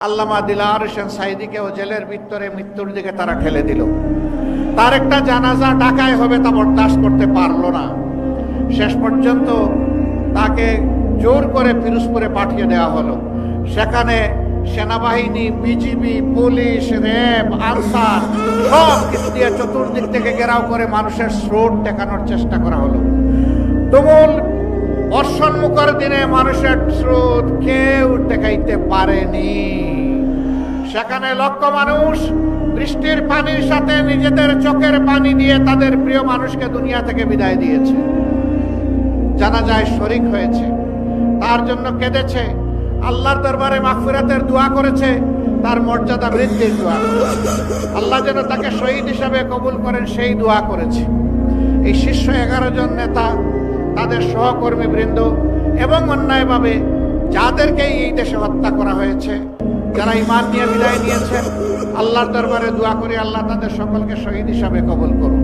আল্লামা দিলওয়ার হোসেন সাঈদীকেও জেলের ভিতরে মৃত্যুর দিকে তারা ঠেলে দিল। তার একটা জানাজা ঢাকায় হবে তা বরদাস্ত করতে পারলো না। শেষ পর্যন্ত তাকে জোর করে পিরোজপুরে পাঠিয়ে দেওয়া হলো। সেখানে সেনাবাহিনী, বিজিবি, পুলিশ, র্যাব, আনসার সব কিছু দিয়ে চতুর্দিক থেকে ঘেরাও করে মানুষের স্রোত ঠেকানোর চেষ্টা করা হলো। তুমুল বর্ষণমুখর দিনে মানুষের স্রোত কেউ ঠেকাইতে পারেনি। সেখানে লক্ষ মানুষ বৃষ্টির পানির সাথে নিজেদের চোখের পানি দিয়ে তাদের প্রিয় মানুষকে দুনিয়া থেকে বিদায় দিয়েছে। জানাজায় শরীক হয়েছে, তার জন্য কেঁদেছে, আল্লাহর দরবারে মাগফিরাতের দোয়া করেছে, তার মর্যাদা বৃদ্ধির দোয়া। আল্লাহ যেন তাকে শহীদ হিসাবে কবুল করেন সেই দোয়া করেছে। এই শীর্ষ 11 জন নেতা, তাদের সহকর্মী বৃন্দ এবং অন্যায়ভাবে যাদেরকে এই দেশে হত্যা করা হয়েছে, যারা ঈমান নিয়ে বিদায় নিয়েছেন, আল্লাহর দরবারে দোয়া করি আল্লাহ তাদের সকলকে শহীদ হিসাবে কবুল করুন।